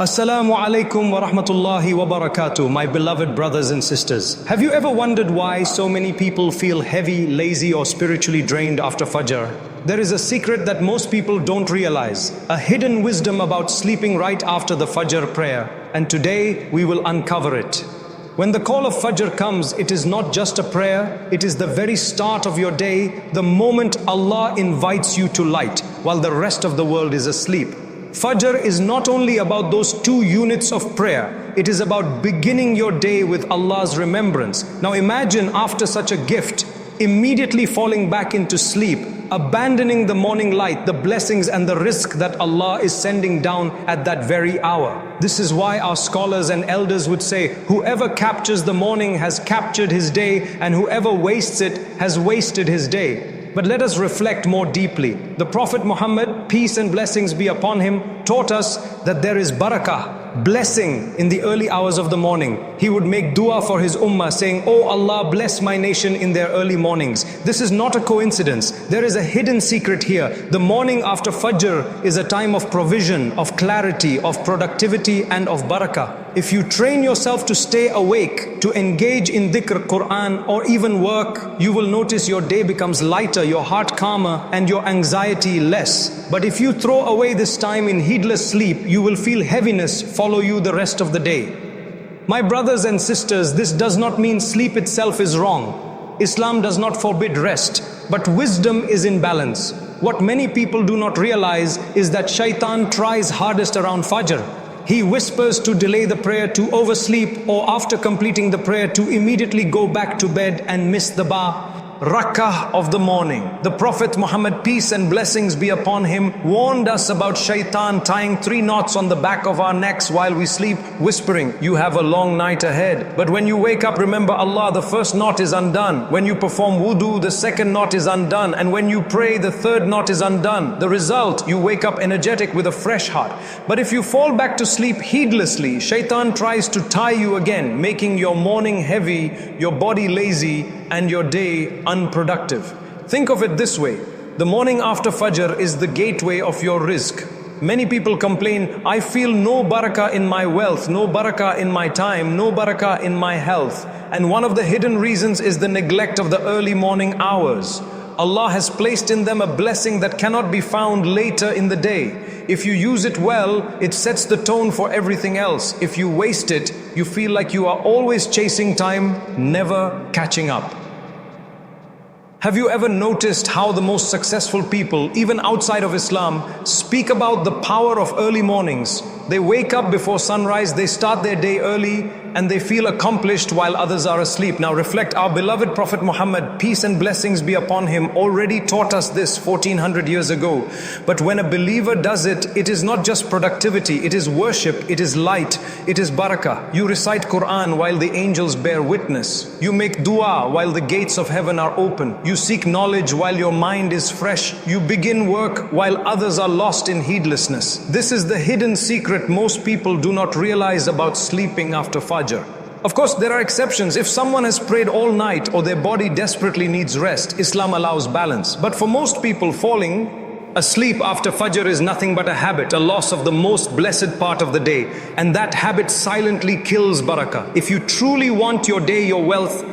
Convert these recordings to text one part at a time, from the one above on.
Assalamu alaikum wa rahmatullahi wa barakatuh, my beloved brothers and sisters. Have you ever wondered why so many people feel heavy, lazy or spiritually drained after Fajr? There is a secret that most people don't realize, a hidden wisdom about sleeping right after the Fajr prayer, and today we will uncover it. When the call of Fajr comes, it is not just a prayer, it is the very start of your day, the moment Allah invites you to light, while the rest of the world is asleep. Fajr is not only about those 2 units of prayer, it is about beginning your day with Allah's remembrance. Now imagine after such a gift, immediately falling back into sleep, abandoning the morning light, the blessings and the rizq that Allah is sending down at that very hour. This is why our scholars and elders would say, whoever captures the morning has captured his day, and whoever wastes it has wasted his day. But let us reflect more deeply. The Prophet Muhammad, peace and blessings be upon him, taught us that there is barakah, blessing in the early hours of the morning. He would make dua for his ummah saying, "Oh Allah, bless my nation in their early mornings." This is not a coincidence. There is a hidden secret here. The morning after Fajr is a time of provision, of clarity, of productivity and of barakah. If you train yourself to stay awake, to engage in dhikr, Quran or even work, you will notice your day becomes lighter, your heart calmer and your anxiety less. But if you throw away this time in heedless sleep, you will feel heaviness follow you the rest of the day. My brothers and sisters, this does not mean sleep itself is wrong. Islam does not forbid rest, but wisdom is in balance. What many people do not realize is that Shaitan tries hardest around Fajr. He whispers to delay the prayer, to oversleep, or after completing the prayer to immediately go back to bed and miss the baraka of the morning. The Prophet Muhammad, peace and blessings be upon him, warned us about Shaitan tying 3 knots on the back of our necks while we sleep, whispering, "You have a long night ahead." But when you wake up, remember Allah, the first knot is undone. When you perform wudu, the second knot is undone. And when you pray, the third knot is undone. The result, you wake up energetic with a fresh heart. But if you fall back to sleep heedlessly, Shaitan tries to tie you again, making your morning heavy, your body lazy, and your day unproductive. Think of it this way. The morning after Fajr is the gateway of your rizq. Many people complain, "I feel no barakah in my wealth, no barakah in my time, no barakah in my health." And one of the hidden reasons is the neglect of the early morning hours. Allah has placed in them a blessing that cannot be found later in the day. If you use it well, it sets the tone for everything else. If you waste it, you feel like you are always chasing time, never catching up. Have you ever noticed how the most successful people, even outside of Islam, speak about the power of early mornings? They wake up before sunrise, they start their day early, and they feel accomplished while others are asleep. Now reflect, our beloved Prophet Muhammad, peace and blessings be upon him, already taught us this 1400 years ago. But when a believer does it, it is not just productivity, it is worship, it is light, it is barakah. You recite Quran while the angels bear witness. You make dua while the gates of heaven are open. You seek knowledge while your mind is fresh. You begin work while others are lost in heedlessness. This is the hidden secret most people do not realize about sleeping after Fajr. Of course, there are exceptions. If someone has prayed all night or their body desperately needs rest, Islam allows balance. But for most people, falling asleep after Fajr is nothing but a habit, a loss of the most blessed part of the day. And that habit silently kills barakah. If you truly want your day, your wealth,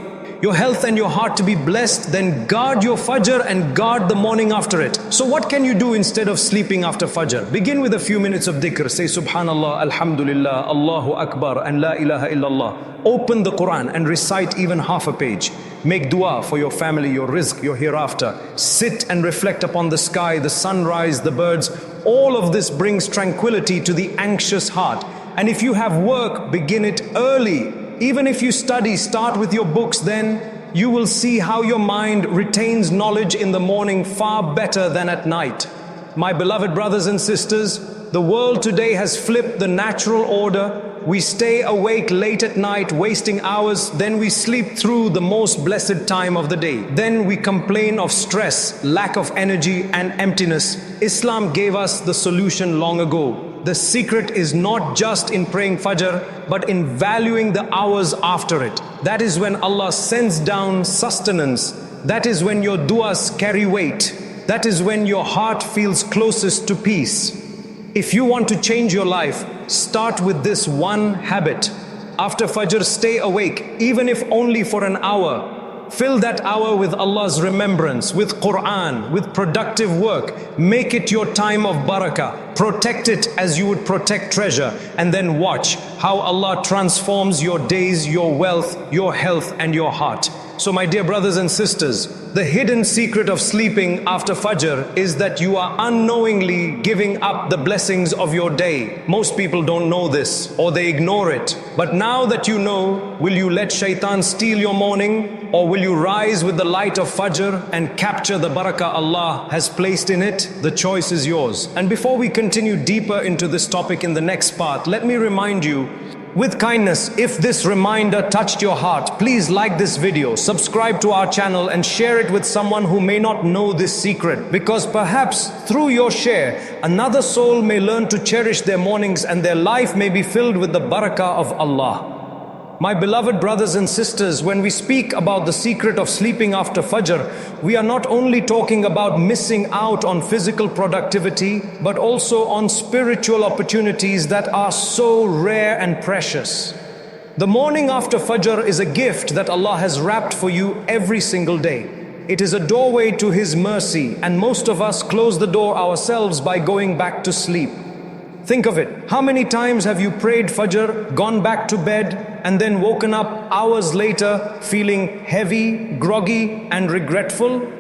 your health and your heart to be blessed, then guard your Fajr and guard the morning after it. So what can you do instead of sleeping after Fajr? Begin with a few minutes of dhikr. Say Subhanallah, Alhamdulillah, Allahu Akbar and La ilaha illallah. Open the Quran and recite even half a page. Make dua for your family, your rizq, your hereafter. Sit and reflect upon the sky, the sunrise, the birds. All of this brings tranquility to the anxious heart. And if you have work, begin it early. Even if you study, start with your books, then you will see how your mind retains knowledge in the morning far better than at night. My beloved brothers and sisters, the world today has flipped the natural order. We stay awake late at night, wasting hours, then we sleep through the most blessed time of the day. Then we complain of stress, lack of energy and emptiness. Islam gave us the solution long ago. The secret is not just in praying Fajr, but in valuing the hours after it. That is when Allah sends down sustenance. That is when your duas carry weight. That is when your heart feels closest to peace. If you want to change your life, start with this one habit. After Fajr, stay awake, even if only for an hour. Fill that hour with Allah's remembrance, with Quran, with productive work. Make it your time of baraka. Protect it as you would protect treasure. And then watch how Allah transforms your days, your wealth, your health, and your heart. So my dear brothers and sisters, the hidden secret of sleeping after Fajr is that you are unknowingly giving up the blessings of your day. Most people don't know this, or they ignore it. But now that you know, will you let Shaitan steal your morning? Or will you rise with the light of Fajr and capture the baraka Allah has placed in it? The choice is yours. And before we continue deeper into this topic in the next part, let me remind you, with kindness, if this reminder touched your heart, please like this video, subscribe to our channel and share it with someone who may not know this secret. Because perhaps through your share, another soul may learn to cherish their mornings and their life may be filled with the barakah of Allah. My beloved brothers and sisters, when we speak about the secret of sleeping after Fajr, we are not only talking about missing out on physical productivity, but also on spiritual opportunities that are so rare and precious. The morning after Fajr is a gift that Allah has wrapped for you every single day. It is a doorway to His mercy, and most of us close the door ourselves by going back to sleep. Think of it. How many times have you prayed Fajr, gone back to bed, and then woken up hours later feeling heavy, groggy, and regretful?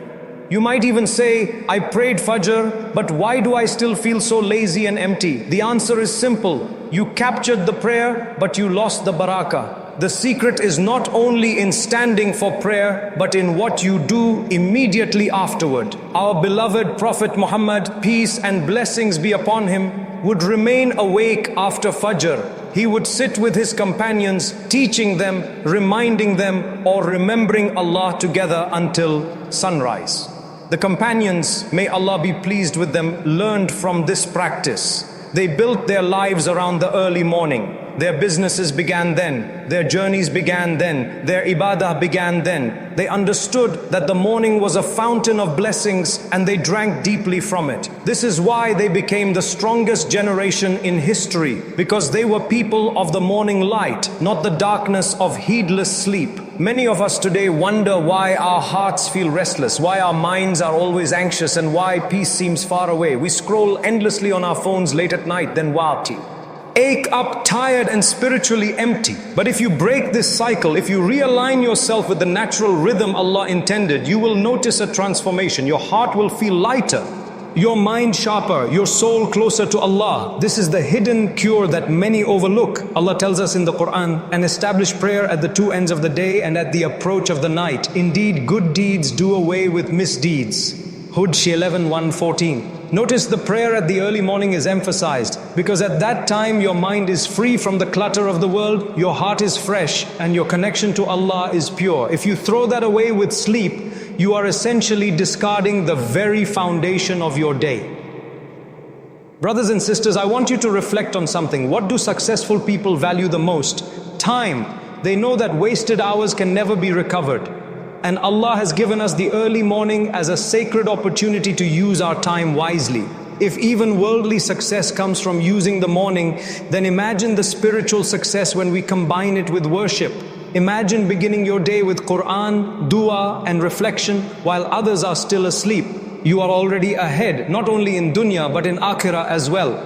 You might even say, I prayed Fajr, but why do I still feel so lazy and empty? The answer is simple. You captured the prayer, but you lost the baraka. The secret is not only in standing for prayer, but in what you do immediately afterward. Our beloved Prophet Muhammad, peace and blessings be upon him, would remain awake after Fajr. He would sit with his companions, teaching them, reminding them, or remembering Allah together until sunrise. The companions, may Allah be pleased with them, learned from this practice. They built their lives around the early morning. Their businesses began then, their journeys began then, their ibadah began then. They understood that the morning was a fountain of blessings and they drank deeply from it. This is why they became the strongest generation in history, because they were people of the morning light, not the darkness of heedless sleep. Many of us today wonder why our hearts feel restless, why our minds are always anxious, and why peace seems far away. We scroll endlessly on our phones late at night, then wati. Ache up, tired and spiritually empty. But if you break this cycle, if you realign yourself with the natural rhythm Allah intended, you will notice a transformation. Your heart will feel lighter, your mind sharper, your soul closer to Allah. This is the hidden cure that many overlook. Allah tells us in the Quran, and establish prayer at the two ends of the day and at the approach of the night. Indeed, good deeds do away with misdeeds. Hud 11:1-14. Notice the prayer at the early morning is emphasized, because at that time your mind is free from the clutter of the world, your heart is fresh, and your connection to Allah is pure. If you throw that away with sleep, you are essentially discarding the very foundation of your day. Brothers and sisters, I want you to reflect on something. What do successful people value the most? Time. They know that wasted hours can never be recovered. And Allah has given us the early morning as a sacred opportunity to use our time wisely. If even worldly success comes from using the morning, then imagine the spiritual success when we combine it with worship. Imagine beginning your day with Quran, dua and reflection while others are still asleep. You are already ahead, not only in dunya but in akhirah as well.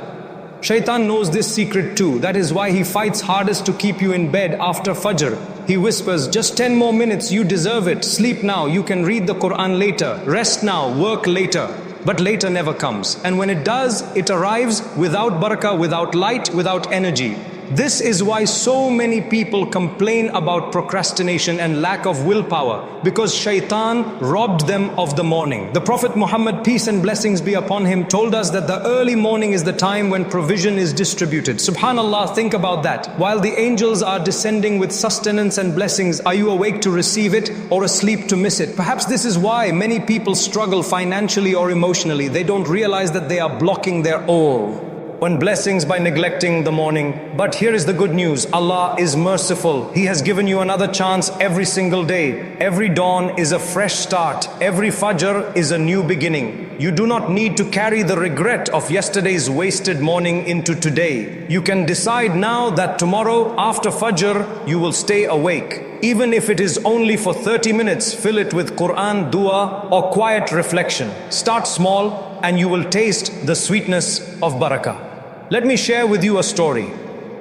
Shaitan knows this secret too. That is why he fights hardest to keep you in bed after Fajr. He whispers, just 10 more minutes, you deserve it. Sleep now, you can read the Quran later. Rest now, work later. But later never comes. And when it does, it arrives without barakah, without light, without energy. This is why so many people complain about procrastination and lack of willpower, because Shaitan robbed them of the morning. The Prophet Muhammad, peace and blessings be upon him, told us that the early morning is the time when provision is distributed. Subhanallah, think about that. While the angels are descending with sustenance and blessings, are you awake to receive it or asleep to miss it? Perhaps this is why many people struggle financially or emotionally. They don't realize that they are blocking their all. when blessings by neglecting the morning. But here is the good news. Allah is merciful. He has given you another chance every single day. Every dawn is a fresh start. Every Fajr is a new beginning. You do not need to carry the regret of yesterday's wasted morning into today. You can decide now that tomorrow after Fajr you will stay awake. Even if it is only for 30 minutes, fill it with Quran, dua or quiet reflection. Start small and you will taste the sweetness of baraka. Let me share with you a story.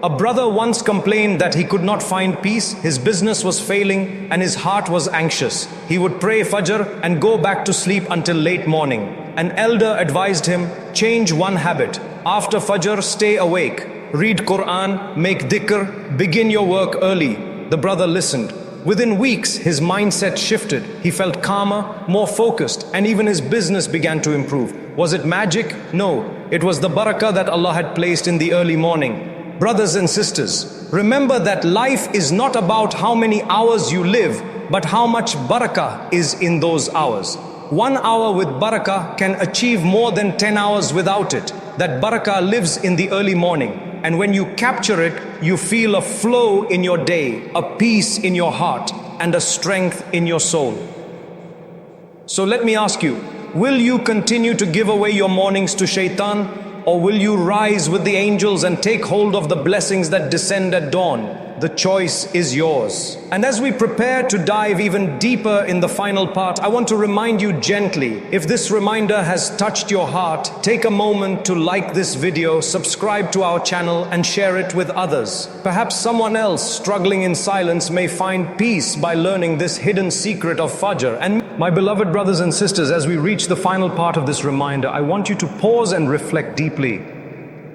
A brother once complained that he could not find peace, his business was failing and his heart was anxious. He would pray Fajr and go back to sleep until late morning. An elder advised him, change one habit. After Fajr, stay awake. Read Quran, make dhikr, begin your work early. The brother listened. Within weeks, his mindset shifted. He felt calmer, more focused, and even his business began to improve. Was it magic? No. It was the barakah that Allah had placed in the early morning. Brothers and sisters, remember that life is not about how many hours you live, but how much barakah is in those hours. 1 hour with barakah can achieve more than 10 hours without it. That barakah lives in the early morning. And when you capture it, you feel a flow in your day, a peace in your heart, and a strength in your soul. So let me ask you, will you continue to give away your mornings to Shaitan, or will you rise with the angels and take hold of the blessings that descend at dawn? The choice is yours. And as we prepare to dive even deeper in the final part, I want to remind you gently, if this reminder has touched your heart, take a moment to like this video, subscribe to our channel and share it with others. Perhaps someone else struggling in silence may find peace by learning this hidden secret of Fajr. And my beloved brothers and sisters, as we reach the final part of this reminder, I want you to pause and reflect deeply.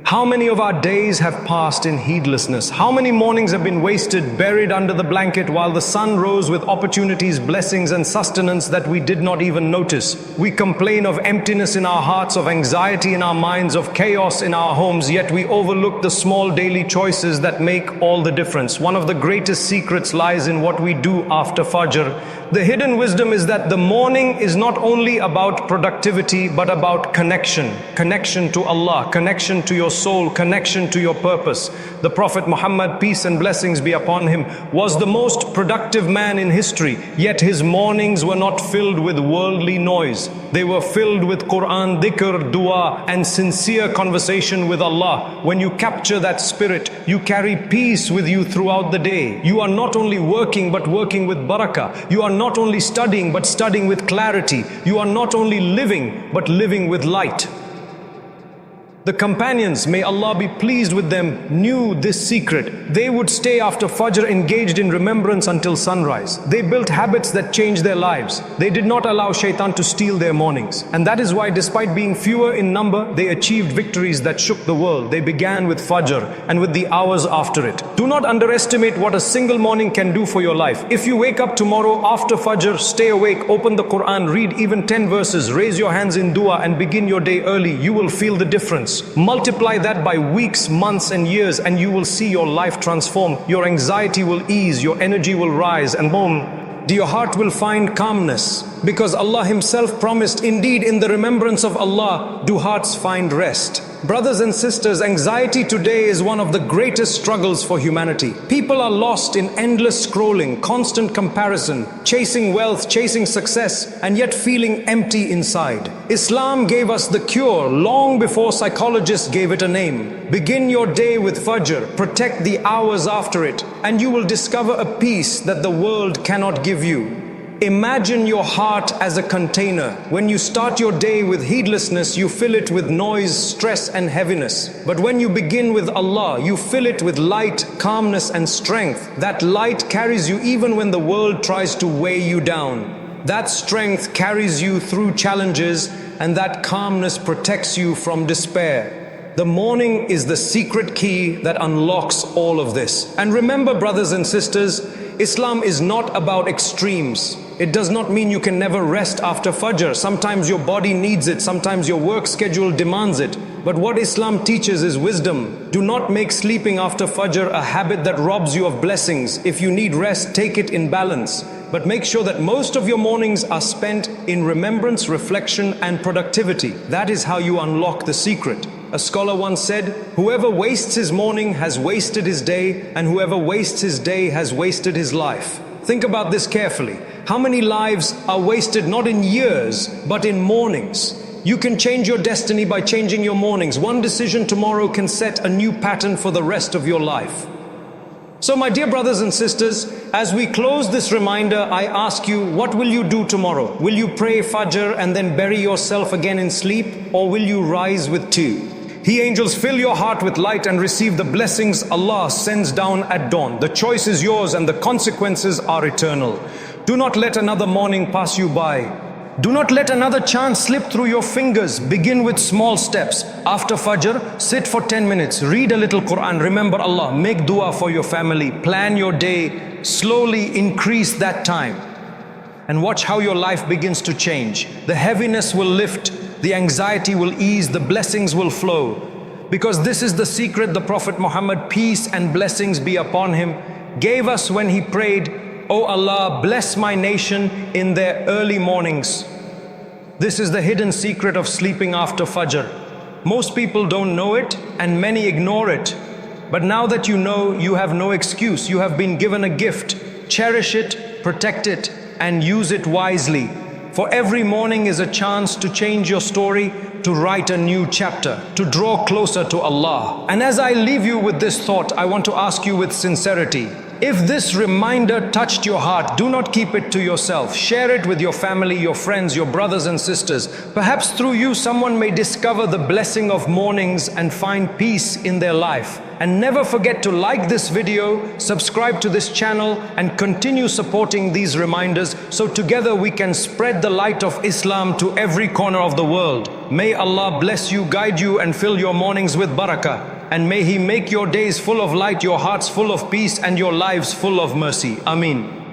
How many of our days have passed in heedlessness? How many mornings have been wasted, buried under the blanket while the sun rose with opportunities, blessings and sustenance that we did not even notice? We complain of emptiness in our hearts, of anxiety in our minds, of chaos in our homes, yet we overlook the small daily choices that make all the difference. One of the greatest secrets lies in what we do after Fajr. The hidden wisdom is that the morning is not only about productivity, but about connection. Connection to Allah, connection to your soul, connection to your purpose. The Prophet Muhammad, peace and blessings be upon him, was the most productive man in history, yet his mornings were not filled with worldly noise. They were filled with Quran, dhikr, dua and sincere conversation with Allah. When you capture that spirit, you carry peace with you throughout the day. You are not only working, but working with barakah. You are not only studying, but studying with clarity. You are not only living, but living with light. The companions, may Allah be pleased with them, knew this secret. They would stay after Fajr engaged in remembrance until sunrise. They built habits that changed their lives. They did not allow Shaitan to steal their mornings. And that is why, despite being fewer in number, they achieved victories that shook the world. They began with Fajr and with the hours after it. Do not underestimate what a single morning can do for your life. If you wake up tomorrow after Fajr, stay awake, open the Quran, read even 10 verses, raise your hands in dua and begin your day early, you will feel the difference. Multiply that by weeks, months and years and you will see your life transform. Your anxiety will ease, your energy will rise and boom, your heart will find calmness. Because Allah Himself promised, indeed in the remembrance of Allah do hearts find rest. Brothers and sisters, anxiety today is one of the greatest struggles for humanity. People are lost in endless scrolling, constant comparison, chasing wealth, chasing success, and yet feeling empty inside. Islam gave us the cure long before psychologists gave it a name. Begin your day with Fajr, protect the hours after it, and you will discover a peace that the world cannot give you. Imagine your heart as a container. When you start your day with heedlessness, you fill it with noise, stress and heaviness. But when you begin with Allah, you fill it with light, calmness and strength. That light carries you even when the world tries to weigh you down. That strength carries you through challenges, and that calmness protects you from despair. The morning is the secret key that unlocks all of this. And remember, brothers and sisters, Islam is not about extremes. It does not mean you can never rest after Fajr. Sometimes your body needs it, sometimes your work schedule demands it. But what Islam teaches is wisdom. Do not make sleeping after Fajr a habit that robs you of blessings. If you need rest, take it in balance. But make sure that most of your mornings are spent in remembrance, reflection and productivity. That is how you unlock the secret. A scholar once said, whoever wastes his morning has wasted his day, and whoever wastes his day has wasted his life. Think about this carefully. How many lives are wasted not in years, but in mornings? You can change your destiny by changing your mornings. One decision tomorrow can set a new pattern for the rest of your life. So my dear brothers and sisters, as we close this reminder, I ask you, what will you do tomorrow? Will you pray Fajr and then bury yourself again in sleep? Or will you rise with two? He angels, fill your heart with light and receive the blessings Allah sends down at dawn. The choice is yours and the consequences are eternal. Do not let another morning pass you by. Do not let another chance slip through your fingers. Begin with small steps. After Fajr, sit for 10 minutes. Read a little Quran. Remember Allah. Make dua for your family. Plan your day. Slowly increase that time. And watch how your life begins to change. The heaviness will lift. The anxiety will ease. The blessings will flow. Because this is the secret the Prophet Muhammad, peace and blessings be upon him, gave us when he prayed, "O Allah, bless my nation in their early mornings." This is the hidden secret of sleeping after Fajr. Most people don't know it and many ignore it. But now that you know, you have no excuse. You have been given a gift. Cherish it, protect it, and use it wisely. For every morning is a chance to change your story, to write a new chapter, to draw closer to Allah. And as I leave you with this thought, I want to ask you with sincerity, if this reminder touched your heart, do not keep it to yourself. Share it with your family, your friends, your brothers and sisters. Perhaps through you, someone may discover the blessing of mornings and find peace in their life. And never forget to like this video, subscribe to this channel, and continue supporting these reminders so together we can spread the light of Islam to every corner of the world. May Allah bless you, guide you, and fill your mornings with baraka. And may He make your days full of light, your hearts full of peace, and your lives full of mercy. Ameen.